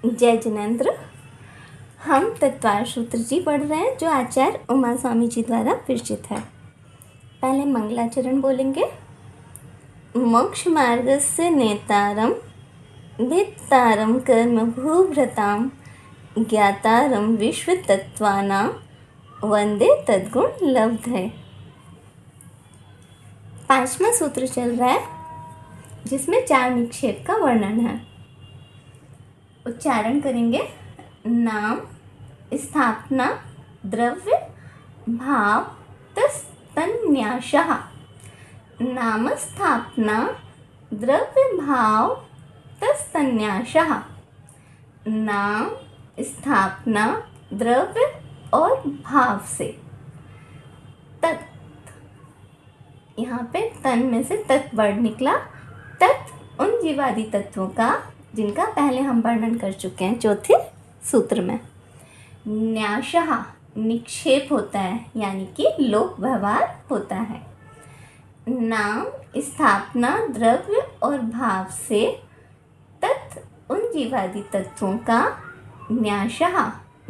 जय जिनेंद्र। हम तत्वार सूत्र जी पढ़ रहे हैं जो आचार्य उमा स्वामी जी द्वारा विरचित है। पहले मंगलाचरण बोलेंगे। मोक्ष मार्गस्य नेतारम धित्तारम कर्म भूभृताम ज्ञातारम विश्व तत्वानां वंदे तद्गुण लब्धे। 5वां सूत्र चल रहा है जिसमें 4 निक्षेप का वर्णन है। उच्चारण करेंगे। नाम, स्थापना, द्रव्य, भाव, तन्यासः। नाम, स्थापना, द्रव्य, भाव, तन्यासः। नाम, स्थापना, द्रव्य और भाव से। तत्, यहाँ पे तन में से तत् वर्ड निकला। तत् उन जीवादि तत्वों का जिनका पहले हम वर्णन कर चुके हैं चौथे सूत्र में। न्यासः निक्षेप होता है यानी कि लोक व्यवहार होता है। नाम, स्थापना, द्रव्य और भाव से तत् उन जीवादि तत्वों का न्यासः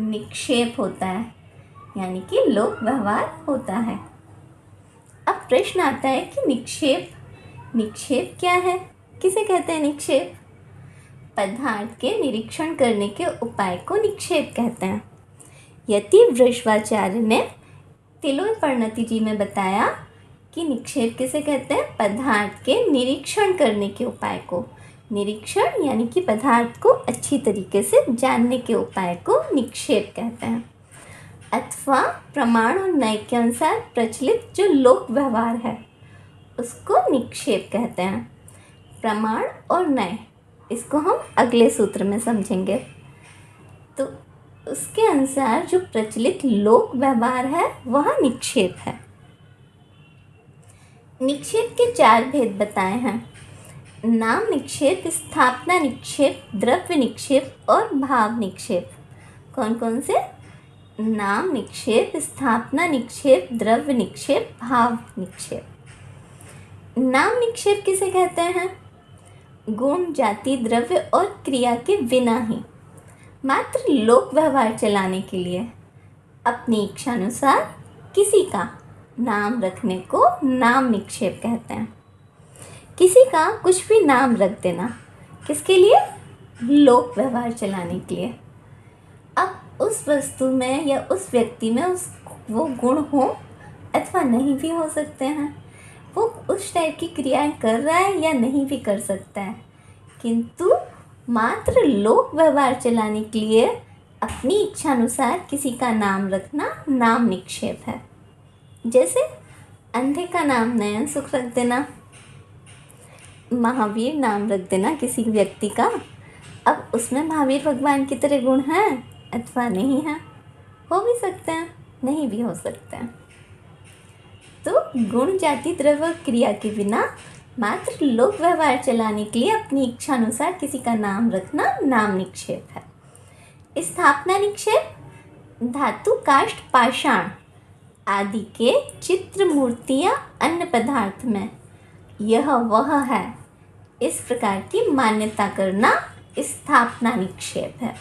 निक्षेप होता है यानी कि लोक व्यवहार होता है। अब प्रश्न आता है कि निक्षेप क्या है? किसे कहते हैं निक्षेप? पदार्थ के निरीक्षण करने के उपाय को निक्षेप कहते हैं। यतिवृषभाचार्य ने तिलोय परिणति जी में बताया कि निक्षेप किसे कहते हैं? पदार्थ के निरीक्षण करने के उपाय को। निरीक्षण यानी कि पदार्थ को अच्छी तरीके से जानने के उपाय को निक्षेप कहते हैं। अथवा प्रमाण और न्याय के अनुसार प्रचलित जो लोक व्यवहार है उसको निक्षेप कहते हैं। प्रमाण और न्याय इसको हम अगले सूत्र में समझेंगे। तो उसके अनुसार जो प्रचलित लोक व्यवहार है वह निक्षेप है। निक्षेप के 4 भेद बताए हैं। नाम निक्षेप, स्थापना निक्षेप, द्रव्य निक्षेप और भाव निक्षेप। कौन कौन से? नाम निक्षेप, स्थापना निक्षेप, द्रव्य निक्षेप, भाव निक्षेप। नाम निक्षेप किसे कहते हैं? गुण, जाति, द्रव्य और क्रिया के बिना ही मात्र लोक व्यवहार चलाने के लिए अपनी इच्छा अनुसार किसी का नाम रखने को नाम निक्षेप कहते हैं। किसी का कुछ भी नाम रख देना, किसके लिए? लोक व्यवहार चलाने के लिए। अब उस वस्तु में या उस व्यक्ति में वो गुण हो अथवा नहीं भी हो सकते हैं। वो उस टाइप की क्रियाएं कर रहा है या नहीं भी कर सकता है, किंतु मात्र लोक व्यवहार चलाने के लिए अपनी इच्छा अनुसार किसी का नाम रखना नाम निक्षेप है। जैसे अंधे का नाम नयन सुख रख देना, महावीर नाम रख देना किसी व्यक्ति का। अब उसमें महावीर भगवान की तरह गुण हैं अथवा नहीं हैं, हो भी सकते हैं, नहीं भी हो सकते हैं। तो गुण, जाति, द्रव्य, क्रिया के बिना मात्र लोक व्यवहार चलाने के लिए अपनी इच्छा अनुसार किसी का नाम रखना नाम निक्षेप है। स्थापना निक्षेप धातु, काष्ठ, पाषाण आदि के चित्र, मूर्तियाँ, अन्य पदार्थ में यह वह है इस प्रकार की मान्यता करना स्थापना निक्षेप है।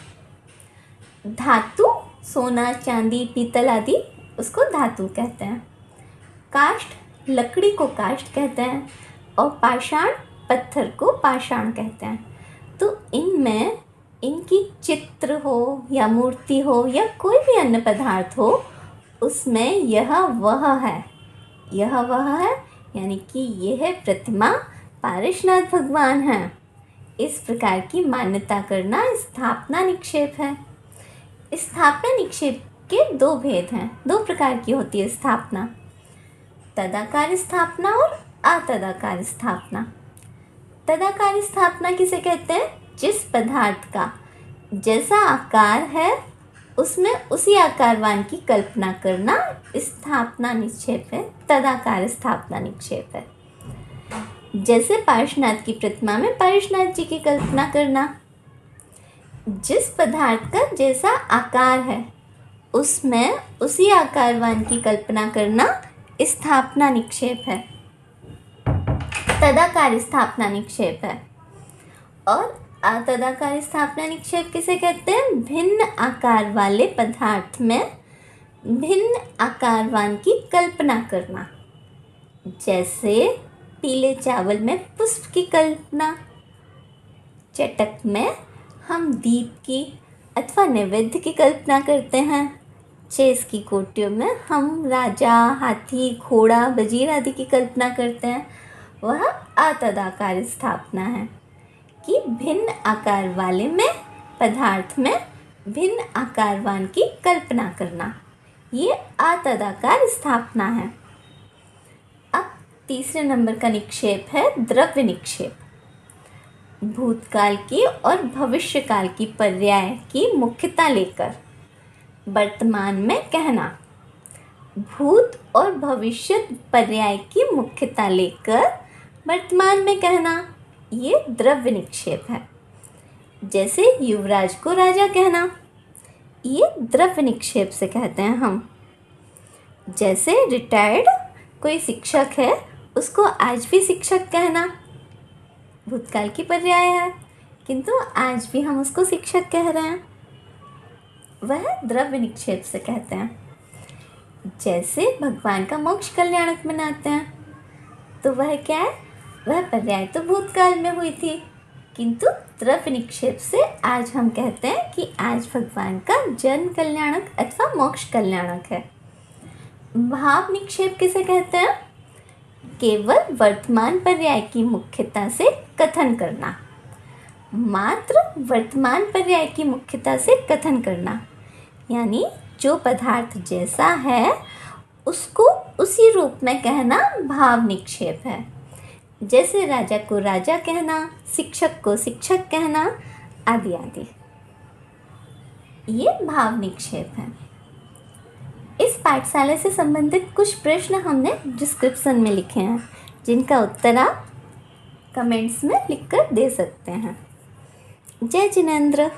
धातु, सोना, चांदी, पीतल आदि उसको धातु कहते हैं। काष्ठ लकड़ी को काष्ठ कहते हैं और पाषाण पत्थर को पाषाण कहते हैं। तो इनमें इनकी चित्र हो या मूर्ति हो या कोई भी अन्य पदार्थ हो उसमें यह वह है, यह वह है यानी कि यह प्रतिमा पारेशनाथ भगवान है, इस प्रकार की मान्यता करना स्थापना निक्षेप है। स्थापना निक्षेप के 2 भेद हैं, 2 प्रकार की होती है स्थापना। तदाकार स्थापना और अतदाकार स्थापना। तदाकार स्थापना किसे कहते हैं? जिस पदार्थ का जैसा आकार है उसमें उसी आकारवान की कल्पना करना स्थापना निक्षेप है, तदाकार स्थापना निक्षेप है। जैसे पार्श्वनाथ की प्रतिमा में पार्श्वनाथ जी की कल्पना करना। जिस पदार्थ का जैसा आकार है उसमें उसी आकारवान की कल्पना करना स्थापना निक्षेप है, तदाकार स्थापना निक्षेप है। और अतदाकार स्थापना निक्षेप किसे कहते हैं? भिन्न आकार वाले पदार्थ में भिन्न आकारवान की कल्पना करना। जैसे पीले चावल में पुष्प की कल्पना, चटक में हम दीप की अथवा नैवेद्य की कल्पना करते हैं, चेस की गोटियों में हम राजा, हाथी, घोड़ा, वजीर आदि की कल्पना करते हैं। वह अतदाकार स्थापना है कि भिन्न आकार वाले में पदार्थ में भिन्न आकारवान की कल्पना करना, ये अतदाकार स्थापना है। अब तीसरे नंबर का निक्षेप है द्रव्य निक्षेप। भूतकाल की और भविष्यकाल की पर्याय की मुख्यता लेकर वर्तमान में कहना। भूत और भविष्य पर्याय की मुख्यता लेकर वर्तमान में कहना, ये द्रव्य निक्षेप है। जैसे युवराज को राजा कहना, ये द्रव्य निक्षेप से कहते हैं हम। जैसे रिटायर्ड कोई शिक्षक है, उसको आज भी शिक्षक कहना, भूतकाल की पर्याय है, किंतु आज भी हम उसको शिक्षक कह रहे हैं, वह द्रव्य निक्षेप से कहते हैं। जैसे भगवान का मोक्ष कल्याणक मनाते हैं, तो वह क्या है? वह पर्याय तो भूतकाल में हुई थी, किंतु द्रव्य निक्षेप से आज हम कहते हैं कि आज भगवान का जन्म कल्याणक अथवा मोक्ष कल्याणक है। भाव निक्षेप किसे कहते हैं? केवल वर्तमान पर्याय की मुख्यता से कथन करना, मात्र वर्तमान पर्याय की मुख्यता से कथन करना, यानी जो पदार्थ जैसा है उसको उसी रूप में कहना भाव निक्षेप है। जैसे राजा को राजा कहना, शिक्षक को शिक्षक कहना, आदि आदि, ये भाव निक्षेप है। इस पाठशाला से संबंधित कुछ प्रश्न हमने डिस्क्रिप्शन में लिखे हैं, जिनका उत्तर आप कमेंट्स में लिखकर दे सकते हैं। जय जिनेंद्र।